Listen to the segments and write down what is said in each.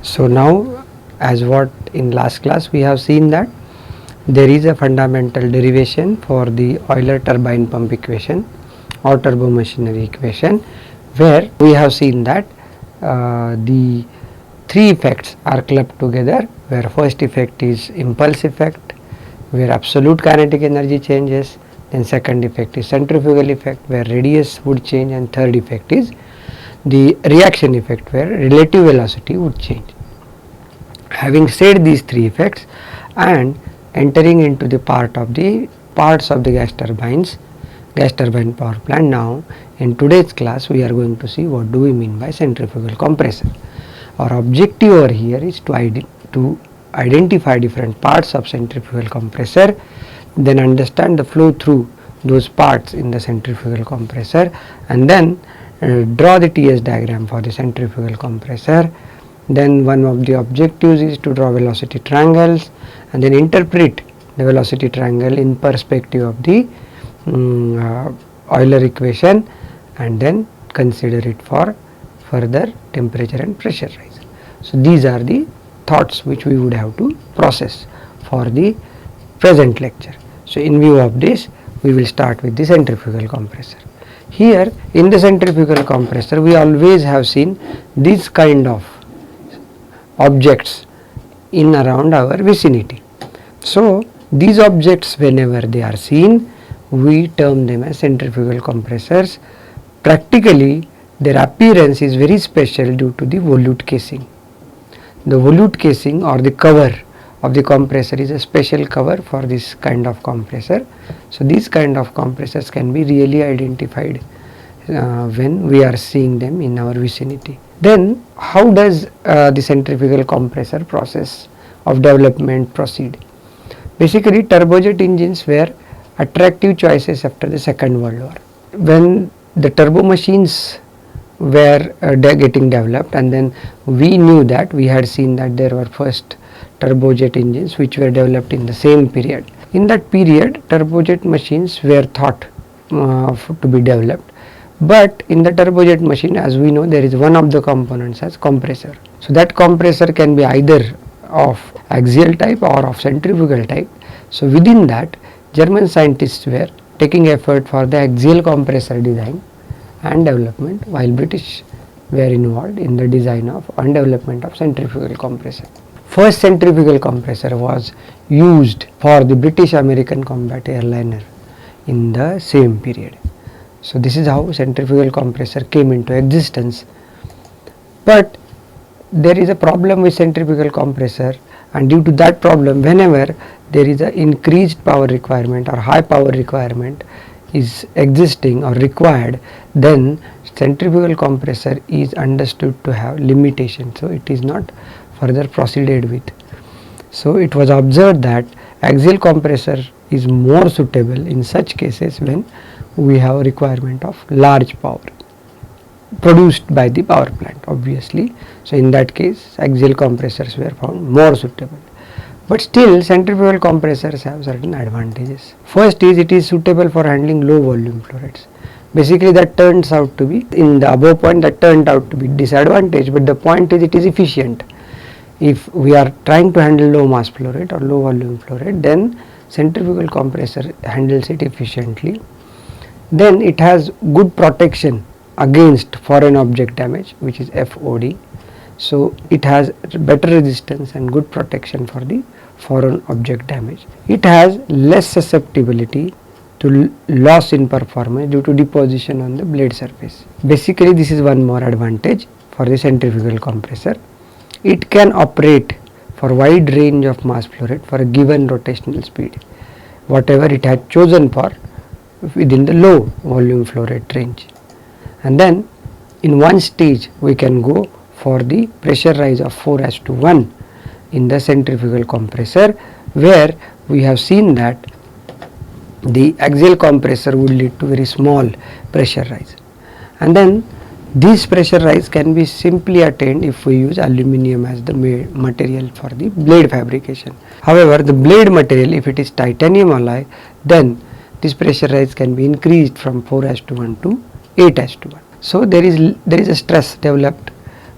So now, as what in last class we have seen that there is a fundamental derivation for the Euler turbine pump equation or turbo machinery equation, where we have seen that the three effects are clubbed together, where first effect is impulse effect, where absolute kinetic energy changes, then second effect is centrifugal effect where radius would change, and third effect is the reaction effect where relative velocity would change. Having said these three effects and entering into the parts of the gas turbine power plant, now in today's class we are going to see what do we mean by centrifugal compressor. Our objective over here is to identify different parts of centrifugal compressor, then understand the flow through those parts in the centrifugal compressor, and then draw the TS diagram for the centrifugal compressor. Then one of the objectives is to draw velocity triangles and then interpret the velocity triangle in perspective of the Euler equation, and then consider it for further temperature and pressure rise. So these are the thoughts which we would have to process for the present lecture. So in view of this, we will start with the centrifugal compressor. Here in the centrifugal compressor, we always have seen this kind of objects in around our vicinity. So these objects, whenever they are seen, we term them as centrifugal compressors. Practically their appearance is very special due to the volute casing. The volute casing or the cover of the compressor is a special cover for this kind of compressor. So these kind of compressors can be really identified when we are seeing them in our vicinity. Then how does the centrifugal compressor process of development proceed? Basically turbojet engines were attractive choices after the Second World War. When the turbo machines were getting developed, and then we knew that we had seen that there were first turbojet engines which were developed in the same period. In that period turbojet machines were thought to be developed, but in the turbojet machine, as we know, there is one of the components as compressor. So that compressor can be either of axial type or of centrifugal type. So within that, German scientists were taking effort for the axial compressor design and development, while British were involved in the design of and development of centrifugal compressor. First centrifugal compressor was used for the British American combat airliner in the same period. So this is how centrifugal compressor came into existence. But there is a problem with centrifugal compressor, and due to that problem, whenever there is an increased power requirement or high power requirement is existing or required, then centrifugal compressor is understood to have limitations, so it is not further proceeded with. So it was observed that axial compressor is more suitable in such cases when we have a requirement of large power produced by the power plant, obviously. So in that case axial compressors were found more suitable. But still centrifugal compressors have certain advantages. First is it is suitable for handling low volume flow rates. Basically that turns out to be, in the above point, that turned out to be disadvantage, but the point is it is efficient. If we are trying to handle low mass flow rate or low volume flow rate, then centrifugal compressor handles it efficiently. Then it has good protection against foreign object damage, which is FOD. So it has better resistance and good protection for the foreign object damage. It has less susceptibility to loss in performance due to deposition on the blade surface. Basically this is one more advantage for the centrifugal compressor. It can operate for wide range of mass flow rate for a given rotational speed, whatever it had chosen for within the low volume flow rate range. And then in one stage we can go for the pressure rise of 4:1 in the centrifugal compressor, where we have seen that the axial compressor would lead to very small pressure rise, and then this pressure rise can be simply attained if we use aluminum as the material for the blade fabrication. However, the blade material, if it is titanium alloy, then this pressure rise can be increased from 4:1 to 8:1. So there is a stress developed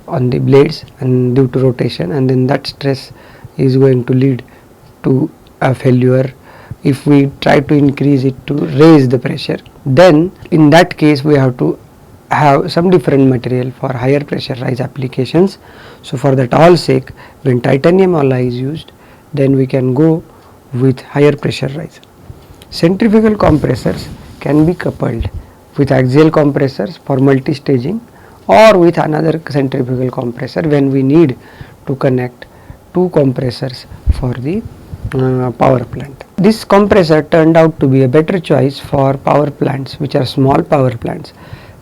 on the blades and due to rotation, and then that stress is going to lead to a failure. If we try to increase it to raise the pressure, then in that case we have to have some different material for higher pressure rise applications. So for that all sake, when titanium alloy is used, then we can go with higher pressure rise. Centrifugal compressors can be coupled with axial compressors for multi-staging, or with another centrifugal compressor when we need to connect two compressors for the power plant. This compressor turned out to be a better choice for power plants which are small power plants.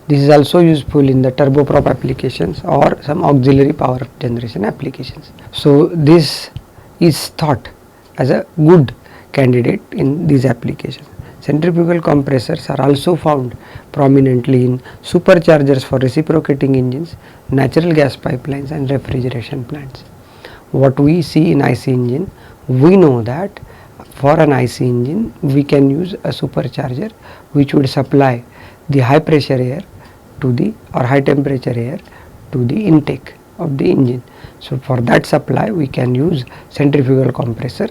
This is also useful in the turboprop applications or some auxiliary power generation applications. So this is thought as a good candidate in these applications. Centrifugal compressors are also found prominently in superchargers for reciprocating engines, natural gas pipelines and refrigeration plants. What we see in IC engine, we know that for an IC engine we can use a supercharger which would supply the high pressure air to the or high temperature air to the intake of the engine. So for that supply we can use centrifugal compressor,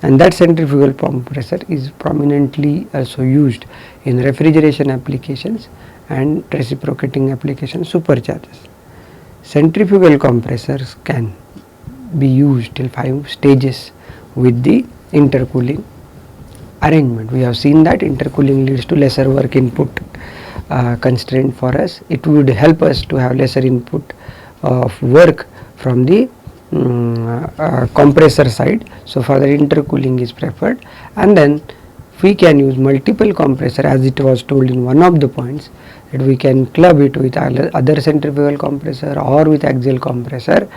and that centrifugal compressor is prominently also used in refrigeration applications and reciprocating applications, superchargers. Centrifugal compressors can be used till 5 stages with the intercooling arrangement. We have seen that intercooling leads to lesser work input constraint for us. It would help us to have lesser input of work from the compressor side. So further intercooling is preferred, and then we can use multiple compressor, as it was told in one of the points, that we can club it with other centrifugal compressor or with axial compressor,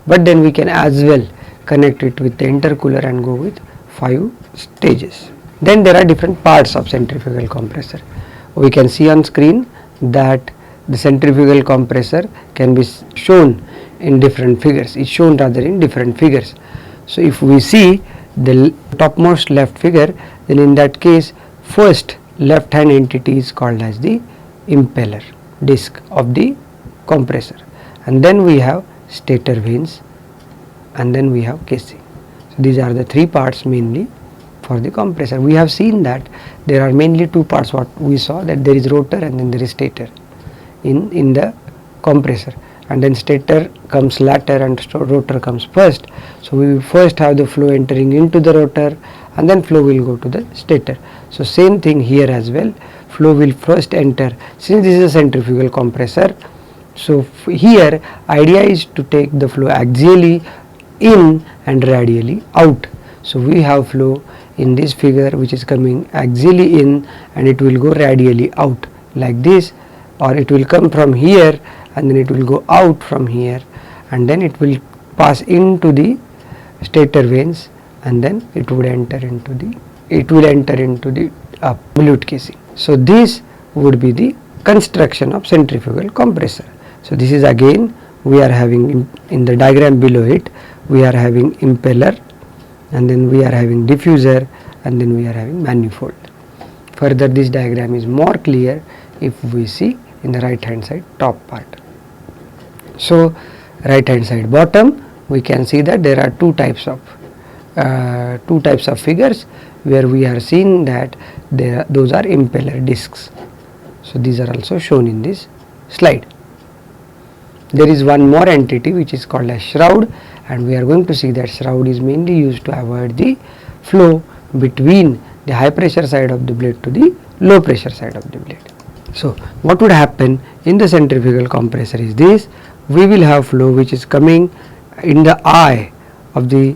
but then we can as well connect it with the intercooler and go with 5 stages. Then there are different parts of centrifugal compressor. We can see on screen that the centrifugal compressor can be shown in different figures. It's shown rather in different figures. So if we see the topmost left figure, then in that case first left hand entity is called as the impeller disc of the compressor, and then we have stator vanes, and then we have casing. So these are the 3 parts mainly for the compressor. We have seen that there are mainly 2 parts. What we saw, that there is rotor and then there is stator in the compressor, and then stator comes later and rotor comes first. So we will first have the flow entering into the rotor, and then flow will go to the stator. So same thing here as well, flow will first enter, since this is a centrifugal compressor. So here idea is to take the flow axially in and radially out. So we have flow in this figure which is coming axially in, and it will go radially out like this, or it will come from here and then it will go out from here, and then it will pass into the stator vanes, and then it would enter into the volute casing. So this would be the construction of centrifugal compressor. So this is again, we are having in the diagram below it, we are having impeller, and then we are having diffuser, and then we are having manifold. Further, this diagram is more clear if we see in the right hand side top part. So right hand side bottom, we can see that there are two types of figures where we are seeing that those are impeller discs. So these are also shown in this slide. There is one more entity which is called as shroud, and we are going to see that shroud is mainly used to avoid the flow between the high pressure side of the blade to the low pressure side of the blade. So what would happen in the centrifugal compressor is this: we will have flow which is coming in the eye of the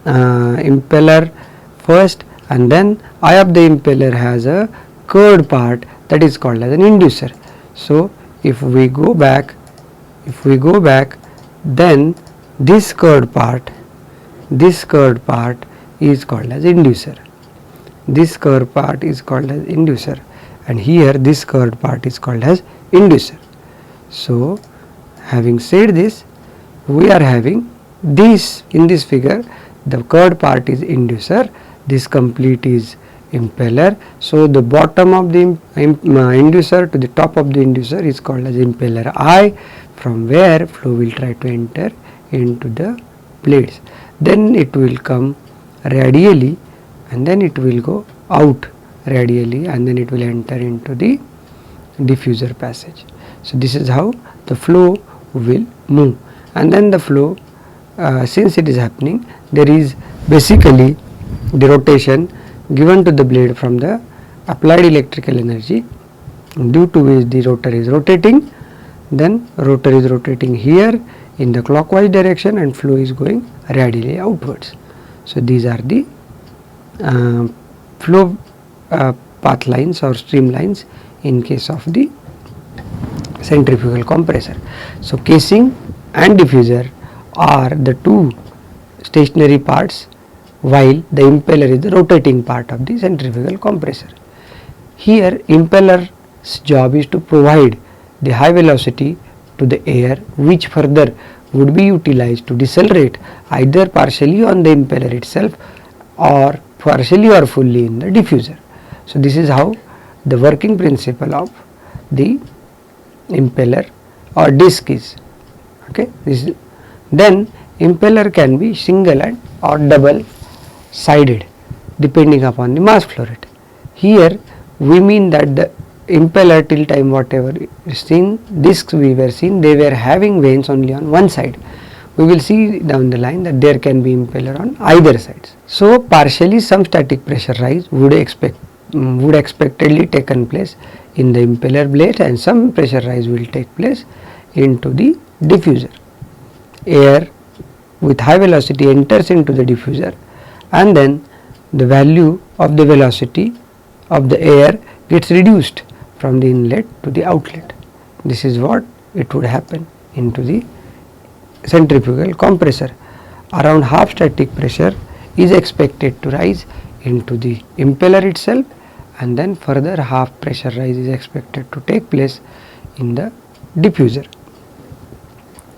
impeller first, and then eye of the impeller has a curved part that is called as an inducer. So if we go back, then this curved part is called as inducer. This curved part is called as inducer, and here this curved part is called as inducer. So having said this, we are having this in this figure, the curved part is inducer, this complete is impeller. So the bottom of the inducer to the top of the inducer is called as impeller eye. from where flow will try to enter into the blades. Then it will come radially and then it will go out radially and then it will enter into the diffuser passage. So this is how the flow will move, and then the flow since it is happening, there is basically the rotation given to the blade from the applied electrical energy, due to which the rotor is rotating. Then rotor is rotating here in the clockwise direction and flow is going radially outwards. So these are the flow path lines or streamlines in case of the centrifugal compressor. So casing and diffuser are the two stationary parts, while the impeller is the rotating part of the centrifugal compressor. Here impeller's job is to provide the high velocity to the air, which further would be utilized to decelerate either partially on the impeller itself or partially or fully in the diffuser. So this is how the working principle of the impeller or disc is. Okay, then impeller can be single and or double sided depending upon the mass flow rate. Here we mean that the impeller till time whatever is seen, discs we were seen, they were having vanes only on one side. We will see down the line that there can be impeller on either sides. So partially some static pressure rise would expectedly taken place in the impeller blade, and some pressure rise will take place into the diffuser. Air with high velocity enters into the diffuser, and then the value of the velocity of the air gets reduced from the inlet to the outlet. This is what it would happen into the centrifugal compressor. Around half static pressure is expected to rise into the impeller itself, and then further half pressure rise is expected to take place in the diffuser.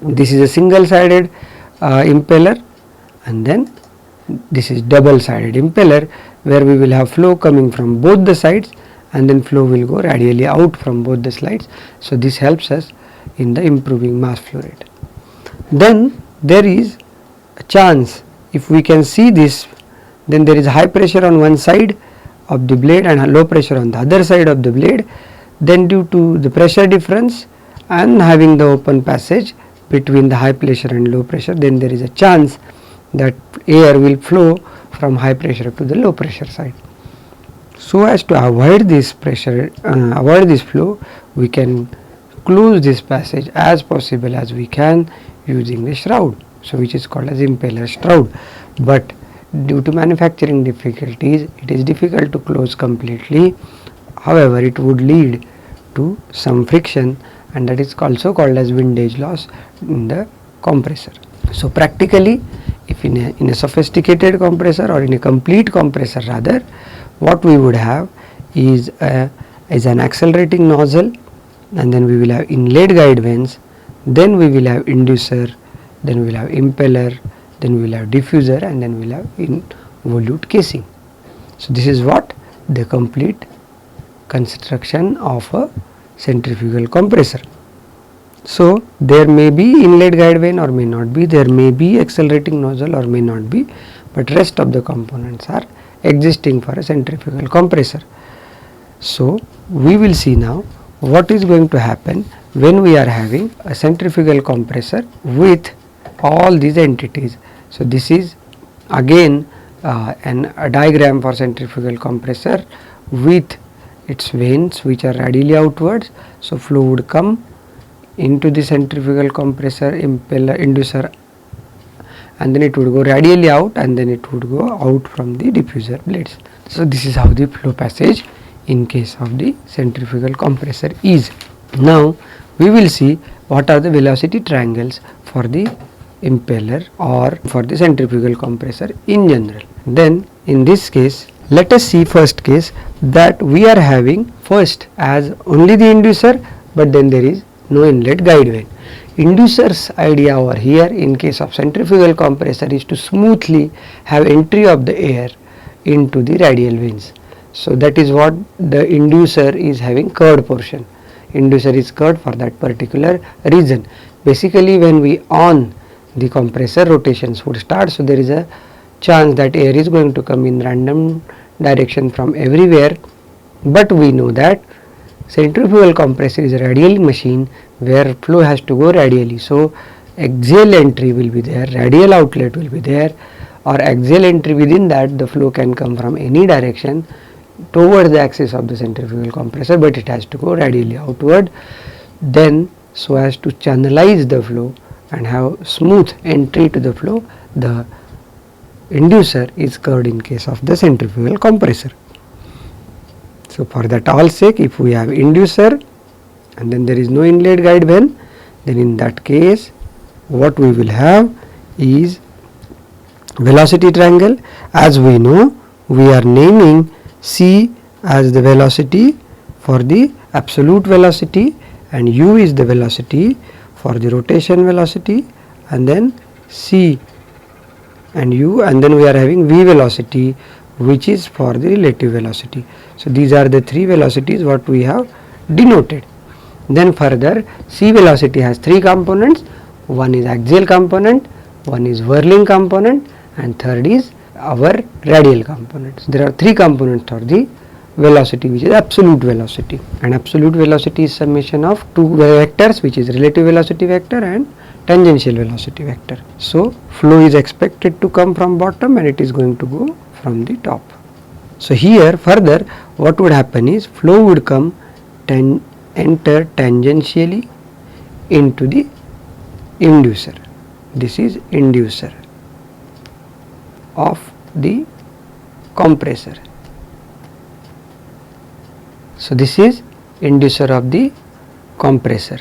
This is a single sided impeller, and then this is double sided impeller, where we will have flow coming from both the sides and then flow will go radially out from both the sides. So this helps us in the improving mass flow rate. Then there is a chance, if we can see this, then there is high pressure on one side of the blade and low pressure on the other side of the blade. Then due to the pressure difference and having the open passage between the high pressure and low pressure, then there is a chance that air will flow from high pressure to the low pressure side. So as to avoid this pressure, avoid this flow, we can close this passage as possible as we can using the shroud, so which is called as impeller shroud. But due to manufacturing difficulties, it is difficult to close completely. However, it would lead to some friction, and that is also called as windage loss in the compressor. So practically, if in a sophisticated compressor or in a complete compressor rather, what we would have is an accelerating nozzle, and then we will have inlet guide vanes, then we will have inducer, then we will have impeller, then we will have diffuser, and then we will have involute casing. So this is what the complete construction of a centrifugal compressor. So there may be inlet guide vane or may not be, there may be accelerating nozzle or may not be, but rest of the components are existing for a centrifugal compressor. So we will see now what is going to happen when we are having a centrifugal compressor with all these entities. So this is again a diagram for centrifugal compressor with its vanes which are radially outwards. So flow would come into the centrifugal compressor, impeller, inducer, and then it would go radially out, and then it would go out from the diffuser blades. So this is how the flow passage in case of the centrifugal compressor is. Now we will see what are the velocity triangles for the impeller or for the centrifugal compressor in general. Then in this case, let us see first case that we are having first as only the inducer, but then there is no inlet guide vane. Inducer's idea over here in case of centrifugal compressor is to smoothly have entry of the air into the radial vanes. So that is what the inducer is having curved portion. Inducer is curved for that particular reason. basically when we on the compressor, rotations would start. So there is a chance that air is going to come in random direction from everywhere, but we know that centrifugal compressor is a radial machine where flow has to go radially. So axial entry will be there, radial outlet will be there, or axial entry, within that the flow can come from any direction towards the axis of the centrifugal compressor, but it has to go radially outward, then so as to channelize the flow and have smooth entry to the flow, the inducer is curved in case of the centrifugal compressor. So for that all sake, if we have inducer and then there is no inlet guide vane, then in that case what we will have is velocity triangle. As we know, we are naming C as the velocity for the absolute velocity and U is the velocity for the rotation velocity, and then C and U, and then we are having V velocity which is for the relative velocity. So these are the three velocities what we have denoted. Then further, C velocity has three components, one is axial component, one is whirling component, and third is our radial components. There are three components for the velocity, which is absolute velocity, and absolute velocity is summation of two vectors, which is relative velocity vector and tangential velocity vector. So flow is expected to come from bottom and it is going to go from the top. So here further what would happen is flow would come enter tangentially into the inducer. This is inducer of the compressor. So this is inducer of the compressor,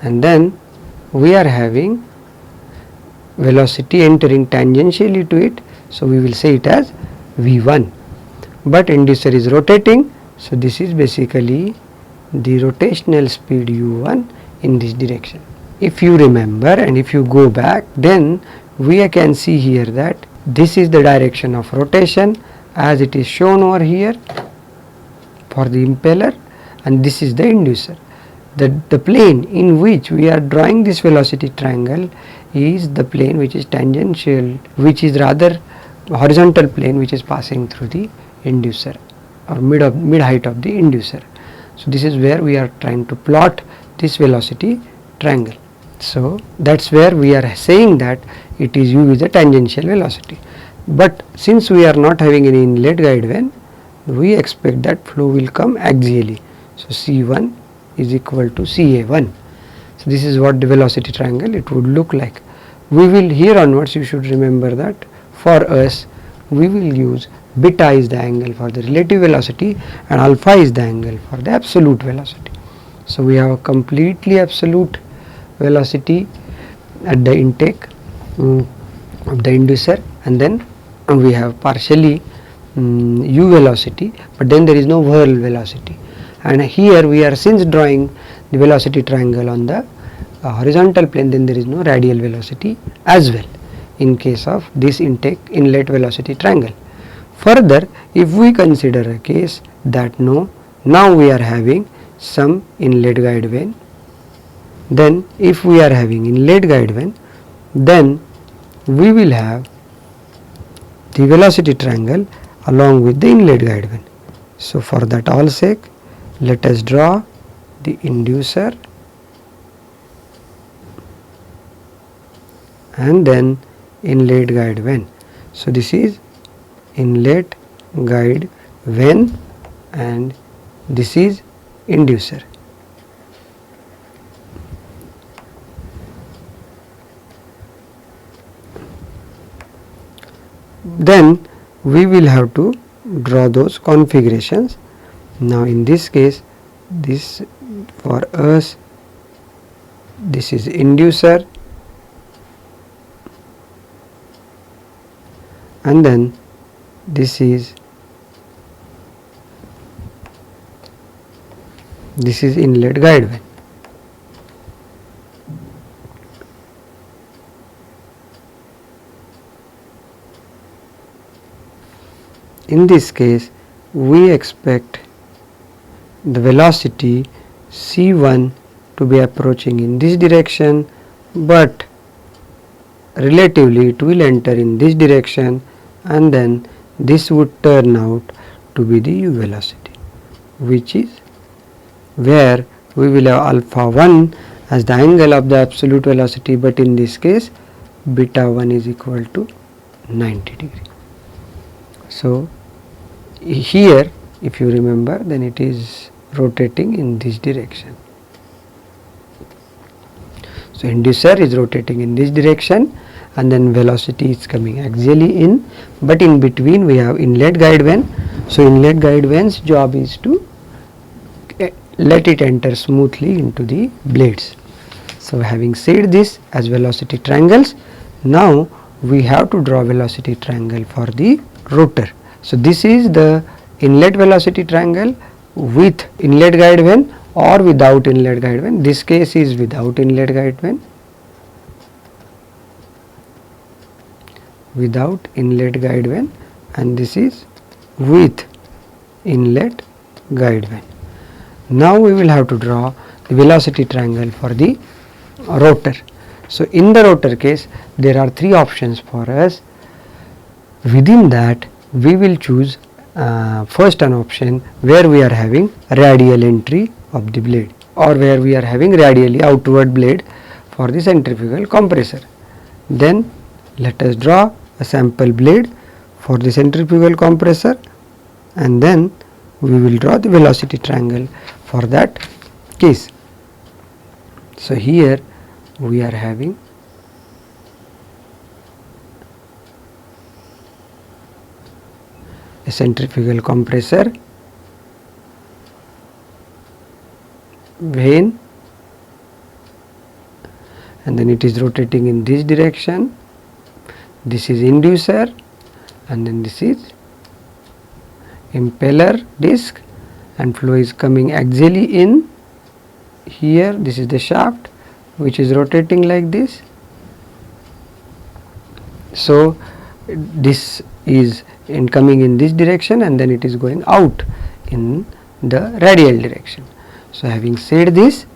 and then we are having velocity entering tangentially to it, so we will say it as V1, but inducer is rotating, so this is basically the rotational speed U1 in this direction. If you remember and if you go back, then we can see here that this is the direction of rotation as it is shown over here for the impeller, and this is the inducer. The plane in which we are drawing this velocity triangle is the plane which is tangential, which is rather horizontal plane which is passing through the inducer or mid height of the inducer. So this is where we are trying to plot this velocity triangle. So that's where we are saying that it is U is a tangential velocity. But since we are not having any inlet guide vane, we expect that flow will come axially. So C1 is equal to CA1. So this is what the velocity triangle it would look like. We will here onwards, you should remember that for us we will use beta is the angle for the relative velocity and alpha is the angle for the absolute velocity. So we have a completely absolute velocity at the intake of the inducer, and then we have partially U velocity, but then there is no whirl velocity. And here we are since drawing the velocity triangle on the horizontal plane, then there is no radial velocity as well in case of this intake inlet velocity triangle. Further, if we consider a case that now we are having some inlet guide vane, then if we are having inlet guide vane, then we will have the velocity triangle along with the inlet guide vane. So for that all sake, let us draw the inducer and then inlet guide vane. So this is inlet guide vane and this is inducer. Then we will have to draw those configurations. Now in this case, this for us, this is inducer, and then this is inlet guide vane. In this case, we expect the velocity C1 to be approaching in this direction, but relatively it will enter in this direction, and then this would turn out to be the u velocity, which is where we will have alpha 1 as the angle of the absolute velocity, but in this case beta 1 is equal to 90 degree. So here if you remember, then it is rotating in this direction. So inducer is rotating in this direction, and then velocity is coming axially in, but in between we have inlet guide vane. So inlet guide vane's job is to let it enter smoothly into the blades. So having said this as velocity triangles, now we have to draw velocity triangle for the rotor. So this is the inlet velocity triangle with inlet guide vane or without inlet guide vane. This case is without inlet guide vane. Without inlet guide vane, and this is with inlet guide vane. Now we will have to draw the velocity triangle for the rotor. So in the rotor case, there are three options for us. Within that we will choose first an option where we are having radial entry of the blade, or where we are having radially outward blade for the centrifugal compressor. Then let us draw a sample blade for the centrifugal compressor, and then we will draw the velocity triangle for that case. So here we are having a centrifugal compressor vane, and then it is rotating in this direction. This is inducer, and then this is impeller disc, and flow is coming axially in. Here this is the shaft which is rotating like this. So this is coming in this direction, and then it is going out in the radial direction. So having said this,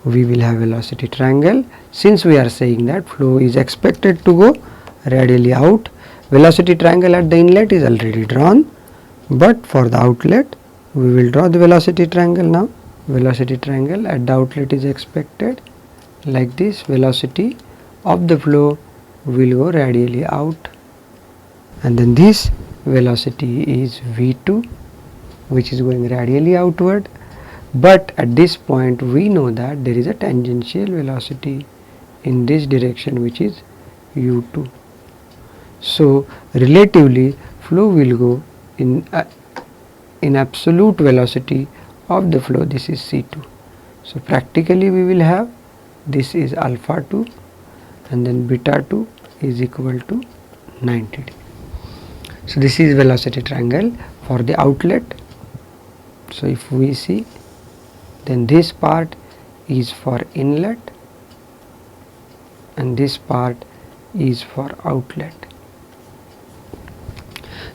we will have velocity triangle. Since we are saying that flow is expected to go radially out, velocity triangle at the inlet is already drawn, but for the outlet we will draw the velocity triangle now. Velocity triangle at the outlet is expected like this. Velocity of the flow will go radially out, and then this velocity is V2, which is going radially outward, but at this point we know that there is a tangential velocity in this direction, which is U2. So relatively flow will go in absolute velocity of the flow, this is C2. So practically we will have this is alpha 2, and then beta 2 is equal to 90 degree. So this is velocity triangle for the outlet. So if we see, then this part is for inlet and this part is for outlet.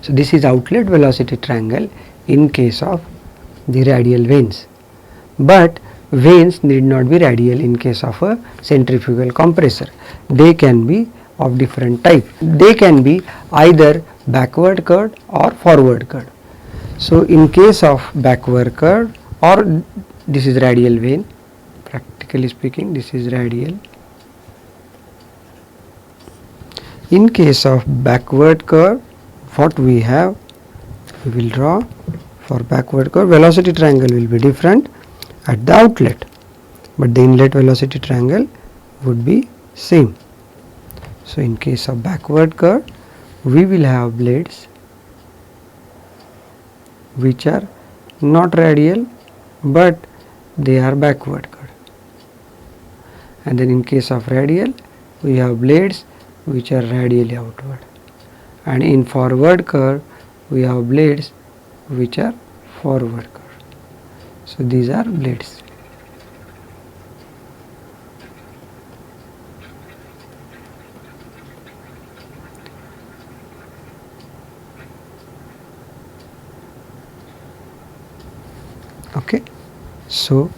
So this is outlet velocity triangle in case of the radial vanes, but vanes need not be radial in case of a centrifugal compressor. They can be of different type. They can be either backward curved or forward curved. So in case of backward curved, or this is radial vane, practically speaking this is radial. In case of backward curve, what we have, we will draw for backward curve. Velocity triangle will be different at the outlet, but the inlet velocity triangle would be same. So in case of backward curve, we will have blades which are not radial but they are backward curve, and then in case of radial we have blades which are radially outward, and in forward curve we have blades which are forward curve. So these are blades. Okay, so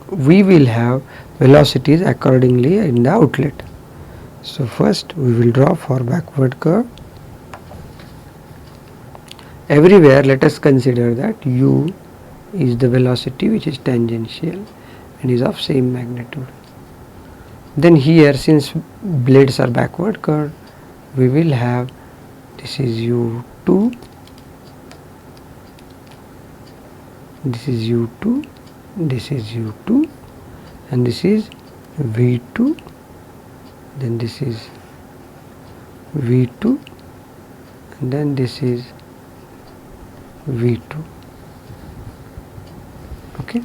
we will have velocities accordingly in the outlet. So first we will draw for backward curve. Everywhere let us consider that u is the velocity which is tangential and is of same magnitude. Then here, since blades are backward curved, we will have, this is u2, this is u2, this is u2, and this is v2, then this is v2, and then this is v2. Okay.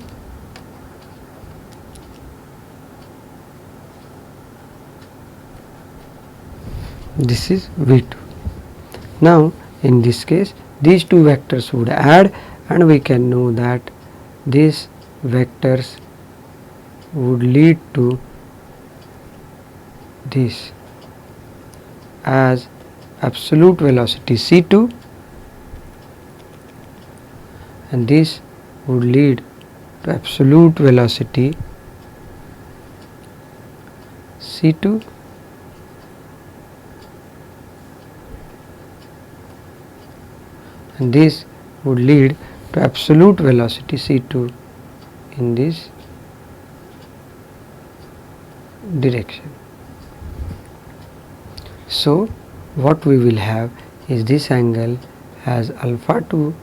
This is v2. Now in this case these two vectors would add, and we can know that these vectors would lead to this as absolute velocity c2, and this would lead to absolute velocity c2, and this would lead to absolute velocity c2 in this direction. So what we will have is this angle has alpha 2,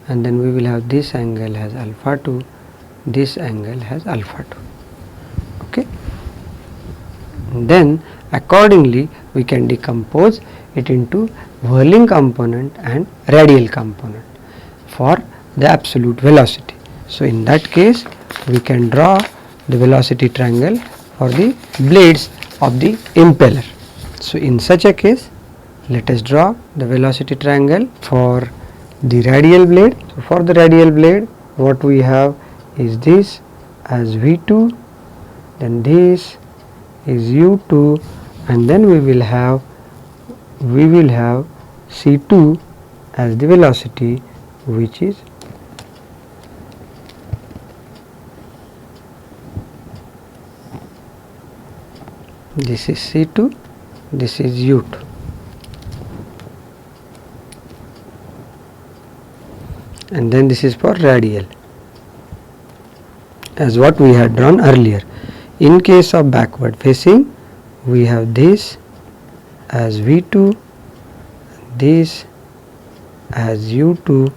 and then we will have this angle has alpha 2, this angle has alpha 2. Okay. And then accordingly we can decompose it into whirling component and radial component for the absolute velocity. So in that case we can draw the velocity triangle for the blades of the impeller. So in such a case, let us draw the velocity triangle for the radial blade. So for the radial blade, what we have is this as v2, then this is u2, and then we will have c2 as the velocity, which is this is c2, this is u2. And then this is for radial, as what we had drawn earlier. In case of backward facing, we have this as v2, this as u2,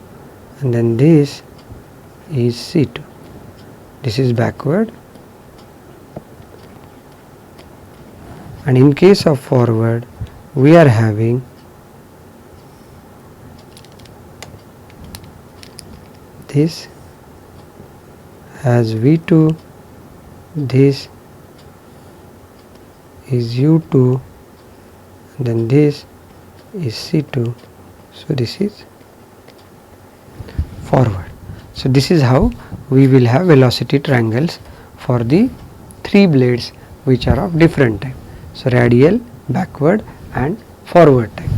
and then this is c2. This is backward. And in case of forward, we are having this as v2, this is u2, and then this is c2. So this is forward. So this is how we will have velocity triangles for the three blades which are of different type. So radial, backward and forward type.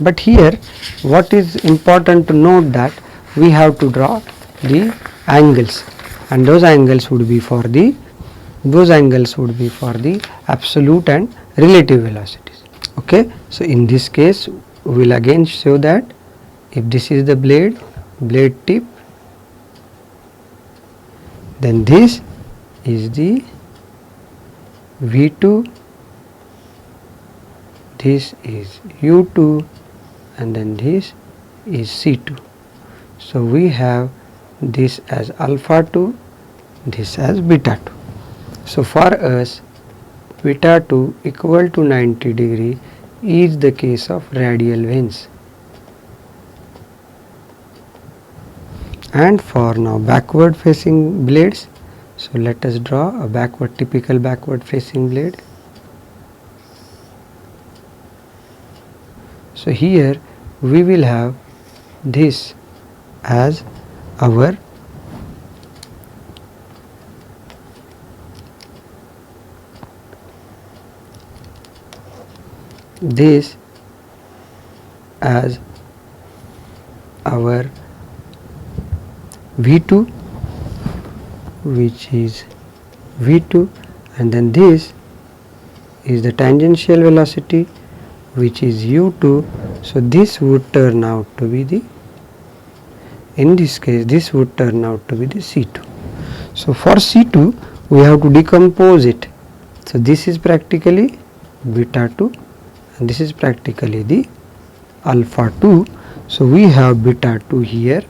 But here what is important to note that we have to draw the angles, and those angles would be for the absolute and relative velocities. Okay. So in this case we will again show that if this is the blade tip, then this is the v2, this is u2, and then this is c2. So we have this as alpha 2, this as beta 2. So for us beta 2 equal to 90 degree is the case of radial vanes. And for now backward facing blades, so let us draw a typical backward facing blade. So here we will have this as our this as our v2, which is V2, and then this is the tangential velocity, which is U2. So this would turn out to be the, in this case this would turn out to be the C2. So for C2 we have to decompose it. So this is practically beta 2 and this is practically the alpha 2. So we have beta 2 here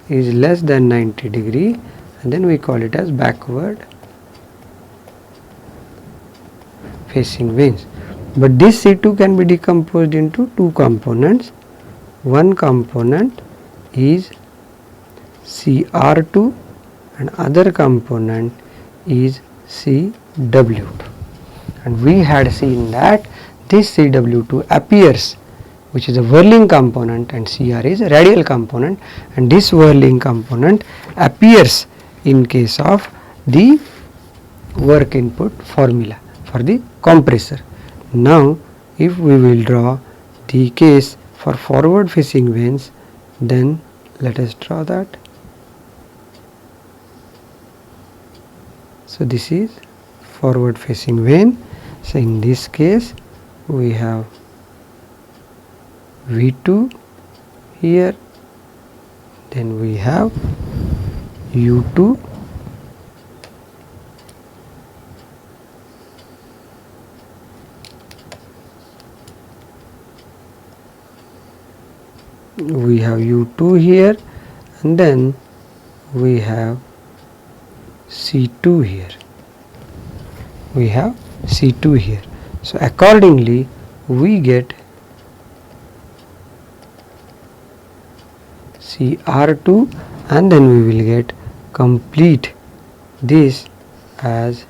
is less than 90 degree, and then we call it as backward facing vanes. But this C2 can be decomposed into two components. One component is CR2 and other component is CW2, and we had seen that this CW2 appears, which is a whirling component, and CR is a radial component, and this whirling component appears in case of the work input formula for the compressor. Now if we will draw the case for forward facing vanes, then let us draw that. So this is forward facing vane. So in this case we have V2 here, then we have U2, we have U2 here, and then we have C2 here. We have C2 here. So accordingly we get CR2, and then we will get complete this as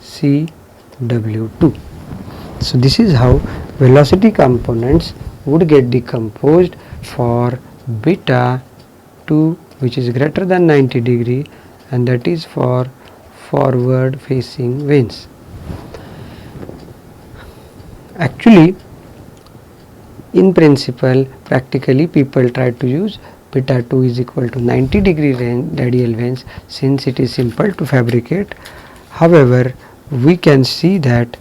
CW2. So this is how velocity components would get decomposed for beta 2, which is greater than 90 degree, and that is for forward facing vanes. Actually, in principle, practically people try to use beta 2 is equal to 90 degree radial vanes, since it is simple to fabricate. However, we can see that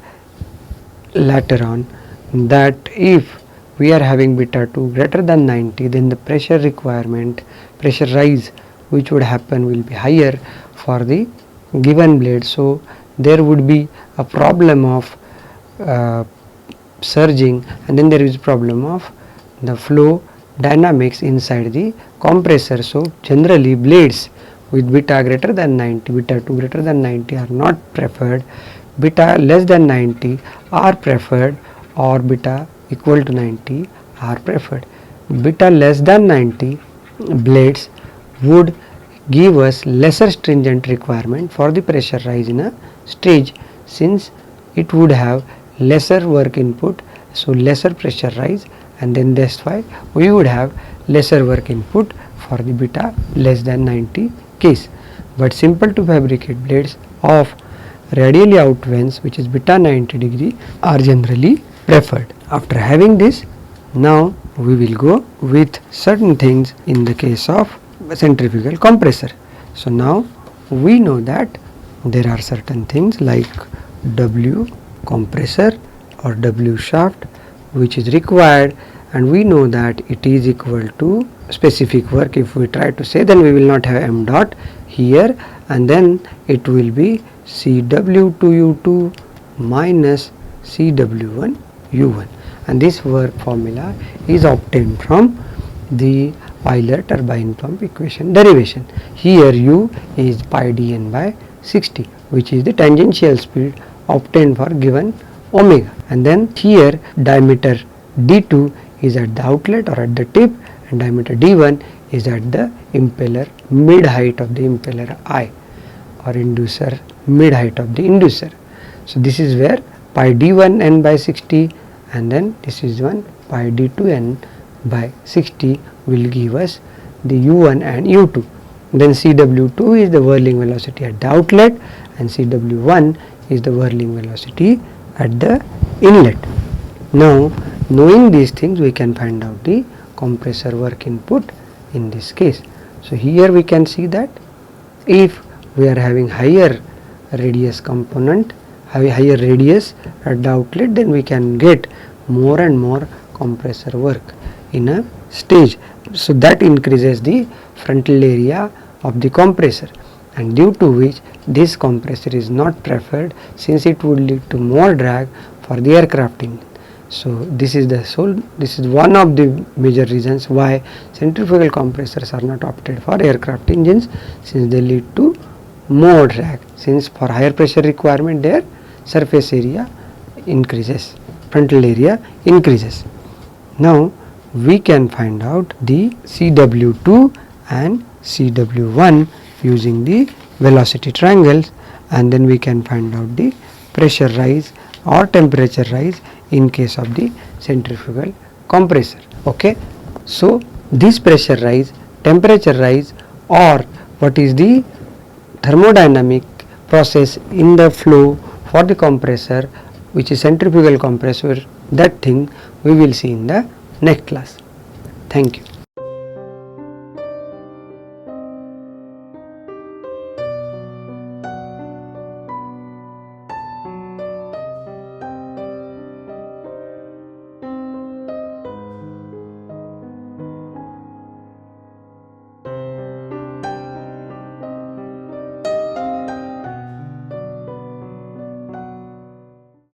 later on that if we are having beta 2 greater than 90, then the pressure requirement, pressure rise which would happen will be higher for the given blade. So there would be a problem of surging, and then there is problem of the flow dynamics inside the compressor. So generally blades with beta greater than 90, beta 2 greater than 90 are not preferred, beta less than 90 are preferred, or beta equal to 90 are preferred. Beta less than 90 blades would give us lesser stringent requirement for the pressure rise in a stage, since it would have lesser work input, so lesser pressure rise, and then that's why we would have lesser work input for the beta less than 90 case. But simple to fabricate blades of radially out vanes, which is beta 90 degree, are generally preferred. After having this, now we will go with certain things in the case of centrifugal compressor. So now we know that there are certain things like W compressor or W shaft which is required, and we know that it is equal to specific work. If we try to say, then we will not have m dot here, and then it will be CW2U2 minus CW1 U1, and this work formula is obtained from the Euler turbine pump equation derivation. Here U is pi dn by 60, which is the tangential speed obtained for given omega, and then here diameter d2 is at the outlet or at the tip, and diameter d1 is at the impeller mid height of the impeller I, or inducer mid height of the inducer. So this is where pi d1 n by 60, and then this is one pi d2 n by 60 will give us the u1 and u2. Then CW2 is the whirling velocity at the outlet, and CW1 is the whirling velocity at the inlet. Now knowing these things, we can find out the compressor work input in this case. So here we can see that if we are having higher radius component, higher radius at the outlet, then we can get more and more compressor work in a stage. So that increases the frontal area of the compressor, and due to which this compressor is not preferred, since it would lead to more drag for the aircraft engine. So this is one of the major reasons why centrifugal compressors are not opted for aircraft engines, since they lead to more drag, since for higher pressure requirement their surface area increases, frontal area increases. Now we can find out the CW2 and CW1 using the velocity triangles, and then we can find out the pressure rise or temperature rise in case of the centrifugal compressor. Okay, so this pressure rise, temperature rise, or what is the thermodynamic process in the flow for the compressor, which is centrifugal compressor, that thing we will see in the next class. Thank you.